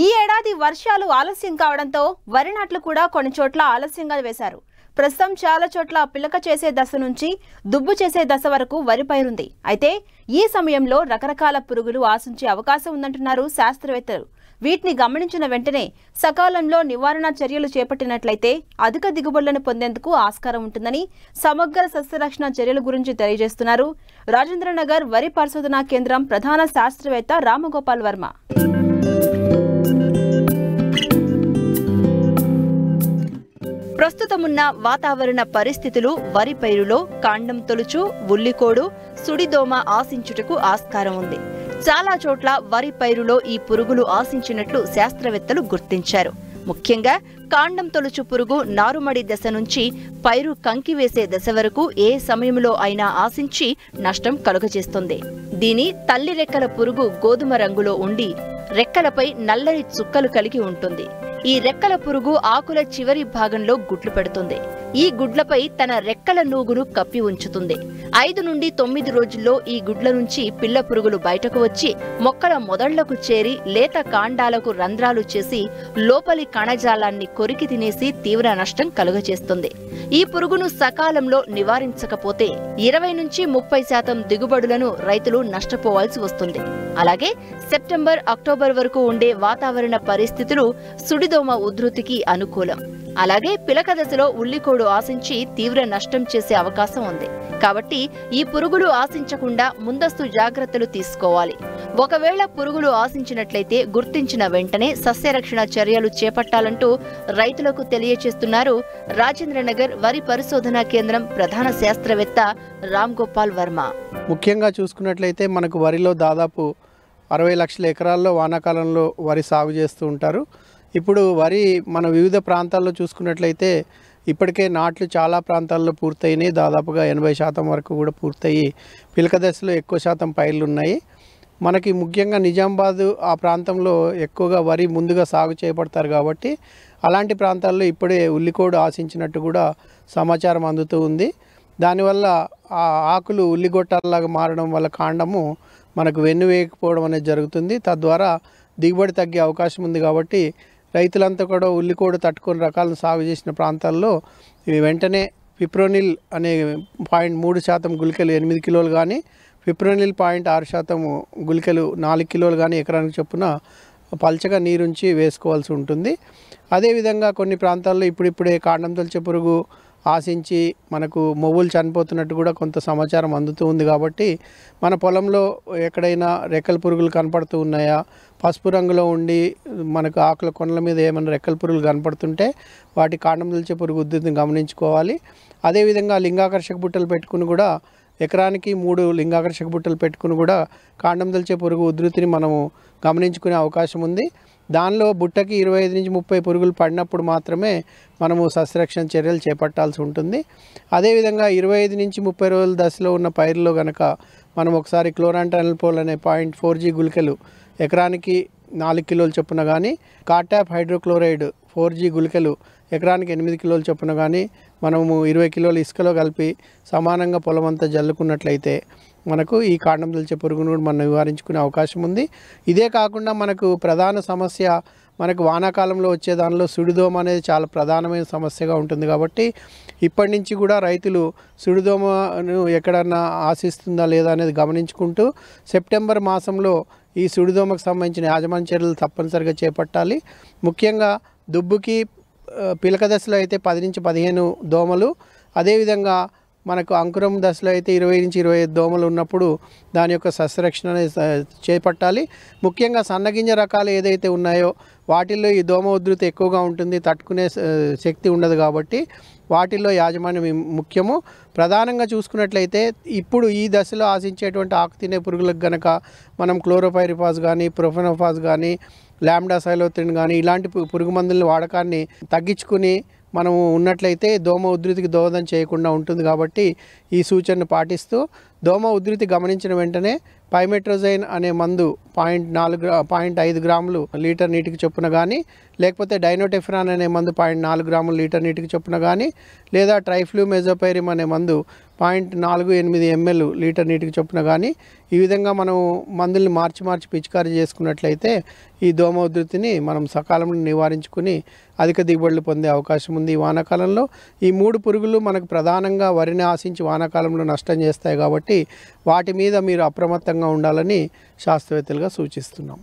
ఈ ఏడాది వర్షాలు ఆలస్యం కావడంతో వరి నాట్లు కూడా కొన్ని చోట్ల ఆలస్యంగా వేశారు. ప్రస్తుతం చాలా చోట్ల పిలక చేసే దశ నుంచి దుబ్బు చేసే దశ వరకు వరి పైరుంది. అయితే ఈ సమయంలో రకరకాల పురుగులు ఆశించే అవకాశం ఉందంటున్నారు శాస్త్రవేత్తలు. వీటిని గమనించిన వెంటనే సకాలంలో నివారణ చర్యలు చేపట్టినట్లయితే అధిక దిగుబడులను పొందేందుకు ఆస్కారం ఉంటుందని సమగ్ర సస్యరక్షణ చర్యల గురించి తెలియజేస్తున్నారు రాజేంద్రనగర్ వరి పరిశోధనా కేంద్రం ప్రధాన శాస్త్రవేత్త రామగోపాల్ వర్మ. ప్రస్తుతమున్న వాతావరణ పరిస్థితులు వరి పైరులో కాండం తొలుచు, ఉల్లికోడు, సుడిదోమ ఆశించుటకు ఆస్కారం ఉంది. చాలా చోట్ల వరి పైరులో ఈ పురుగులు ఆశించినట్లు శాస్త్రవేత్తలు గుర్తించారు. ముఖ్యంగా కాండం తొలుచు పురుగు నారుమడి దశ నుంచి పైరు కంకివేసే దశ వరకు ఏ సమయంలో అయినా ఆశించి నష్టం కలుగజేస్తుంది. దీని తల్లి రెక్కల పురుగు గోధుమ రంగులో ఉండి రెక్కలపై నల్లని చుక్కలు కలిగి ఉంటుంది. ఈ రెక్కల పురుగు ఆకుల చివరి భాగంలో గుడ్లు పెడుతుంది. ఈ గుడ్లపై తన రెక్కల నూగును కప్పి ఉంచుతుంది. 5 నుండి 9 రోజుల్లో ఈ గుడ్ల నుంచి పిల్ల పురుగులు బయటకు వచ్చి మొక్కల మొదళ్లకు చేరి లేత కాండాలకు రంధ్రాలు చేసి లోపలి కణజాలాన్ని కొరికి తినేసి తీవ్ర నష్టం కలుగజేస్తుంది. ఈ పురుగును సకాలంలో నివారించకపోతే 20 నుంచి 30% దిగుబడులను రైతులు నష్టపోవాల్సి వస్తుంది. అలాగే సెప్టెంబర్, అక్టోబర్ వరకు ఉండే వాతావరణ పరిస్థితులు సుడిదోమ ఉధృతికి అనుకూలం. అలాగే పిలక దశలో ఉల్లికోడు ఆశించి తీవ్ర నష్టం చేసే అవకాశం ఉంది. కాబట్టి ఈ పురుగులు ఆశించకుండా ముందస్తు జాగ్రత్తలు తీసుకోవాలి. ఒకవేళ పురుగులు ఆశించినట్లయితే గుర్తించిన వెంటనే సస్యరక్షణ చర్యలు చేపట్టాలంటూ రైతులకు తెలియజేస్తున్నారు రాజేంద్రనగర్ వరి పరిశోధనా కేంద్రం ప్రధాన శాస్త్రవేత్త రామ్గోపాల్ వర్మ. ముఖ్యంగా చూసుకున్నట్లయితే మనకు వరిలో దాదాపు 60 లక్షల ఎకరాల్లో వానాకాలంలో వరి సాగు చేస్తూ ఉంటారు. ఇప్పుడు వరి మన వివిధ ప్రాంతాల్లో చూసుకున్నట్లయితే ఇప్పటికే నాట్లు చాలా ప్రాంతాల్లో పూర్తయినాయి. దాదాపుగా 80% వరకు కూడా పూర్తయి పిలక దశలో ఎక్కువ శాతం పైర్లు ఉన్నాయి. మనకి ముఖ్యంగా నిజామాబాద్ ఆ ప్రాంతంలో ఎక్కువగా వరి ముందుగా సాగు చేయబడతారు కాబట్టి అలాంటి ప్రాంతాల్లో ఇప్పుడే ఉల్లికోడు ఆశించినట్టు కూడా సమాచారం అందుతూ ఉంది. దానివల్ల ఆ ఆకులు ఉల్లిగొట్టాలలాగా మారడం వల్ల కాండము మనకు వెన్ను వేయకపోవడం అనేది జరుగుతుంది. తద్వారా దిగుబడి తగ్గే అవకాశం ఉంది. కాబట్టి రైతులంతా కూడా ఉల్లికోడు తట్టుకొని రకాలను సాగు చేసిన ప్రాంతాల్లో వెంటనే ఫిప్రోనిల్ అనే 0.3% గుళికలు 8 కిలోలు కానీ, ఫిప్రోనిల్ 0.6% గుళికలు 4 కిలోలు కానీ ఎకరానికి చొప్పున పల్చగా నీరుంచి వేసుకోవాల్సి ఉంటుంది. అదేవిధంగా కొన్ని ప్రాంతాల్లో ఇప్పుడిప్పుడే కాండం తొలిచే పురుగు ఆశించి మనకు మొవ్వులు చనిపోతున్నట్టు కూడా కొంత సమాచారం అందుతూ ఉంది. కాబట్టి మన పొలంలో ఎక్కడైనా రెక్కల పురుగులు కనపడుతూ ఉన్నాయా, పసుపు రంగులో ఉండి మనకు ఆకుల కొనల మీద ఏమైనా రెక్కల పురుగులు కనపడుతుంటే వాటి కాండం తొలిచే పురుగు ఉధృతిని గమనించుకోవాలి. అదేవిధంగా లింగాకర్షక బుట్టలు పెట్టుకుని కూడా ఎకరానికి 3 లింగాకర్షక బుట్టలు పెట్టుకుని కూడా కాండం తొలిచే పురుగు ఉధృతిని మనము గమనించుకునే అవకాశం ఉంది. దానిలో బుట్టకి 25 నుంచి 30 పురుగులు పడినప్పుడు మాత్రమే మనము సస్యరక్షణ చర్యలు చేపట్టాల్సి ఉంటుంది. అదేవిధంగా 25 నుంచి 30 రోజుల దశలో ఉన్న పైరులో కనుక మనం ఒకసారి క్లోరాంటానిల్పోల్ అనే 0.4G గుళికలు ఎకరానికి 4 కిలోలు చొప్పున కానీ, కార్టాప్ హైడ్రోక్లోరైడ్ 4G గుళికలు ఎకరానికి 8 కిలోలు చొప్పున కానీ మనము 20 కిలోలు ఇసుకలో కలిపి సమానంగా పొలం అంతా జల్లుకున్నట్లయితే మనకు ఈ కాండం తొలిచే పురుగును కూడా మనం నివారించుకునే అవకాశం ఉంది. ఇదే కాకుండా మనకు ప్రధాన సమస్య మనకు వానాకాలంలో వచ్చే దానిలో సుడిదోమ అనేది చాలా ప్రధానమైన సమస్యగా ఉంటుంది. కాబట్టి ఇప్పటి నుంచి కూడా రైతులు సుడిదోమను ఎక్కడన్నా ఆశిస్తుందా లేదా అనేది గమనించుకుంటూ సెప్టెంబర్ మాసంలో ఈ సుడిదోమకు సంబంధించిన యాజమాన్య చర్యలు తప్పనిసరిగా చేపట్టాలి. ముఖ్యంగా దుబ్బుకి పిలక దశలో అయితే 10 నుంచి 15 దోమలు, అదేవిధంగా మనకు అంకురం దశలో అయితే 20 నుంచి 25 దోమలు ఉన్నప్పుడు దాని యొక్క సస్యరక్షణ చేపట్టాలి. ముఖ్యంగా సన్నగింజ రకాలు ఏదైతే ఉన్నాయో వాటిల్లో ఈ దోమ ఉధృతి ఎక్కువగా ఉంటుంది, తట్టుకునే శక్తి ఉండదు. కాబట్టి వాటిల్లో యాజమాన్యం ముఖ్యము. ప్రధానంగా చూసుకున్నట్లయితే ఇప్పుడు ఈ దశలో ఆశించేటువంటి ఆకు తినే పురుగులకు గనక మనం క్లోరోపైరిఫాస్ కానీ, ప్రొఫెనోఫాస్ కానీ, లాంబ్డాసైలోత్రిన్ కానీ ఇలాంటి పురుగు మందుల వాడకాన్ని తగ్గించుకుని మనము ఉన్నట్లయితే దోమ ఉధృతికి దోహదం చేయకుండా ఉంటుంది. కాబట్టి ఈ సూచనను పాటిస్తూ దోమ ఉధృతి గమనించిన వెంటనే పైమెట్రోజైన్ అనే మందు 0.5 గ్రాములు లీటర్ నీటికి చొప్పున కానీ, లేకపోతే డైనోటెఫ్రాన్ అనే మందు 0.4 గ్రాములు లీటర్ నీటికి చొప్పున కానీ, లేదా ట్రైఫ్లూమెజోపైరిమ్ అనే మందు 0.48 ml లీటర్ నీటికి చొప్పున కానీ, ఈ విధంగా మనం మందుల్ని మార్చి పిచికారీ చేసుకున్నట్లయితే ఈ దోమ ఉధృతిని మనం సకాలంలో నివారించుకుని అధిక దిగుబడులు పొందే అవకాశం ఉంది. ఈ వానాకాలంలో ఈ 3 పురుగులు మనకు ప్రధానంగా వరిని ఆశించి వానాకాలంలో నష్టం చేస్తాయి కాబట్టి వాటి మీద మీరు అప్రమత్తంగా ఉండాలని శాస్త్రవేత్తలుగా సూచిస్తున్నాం.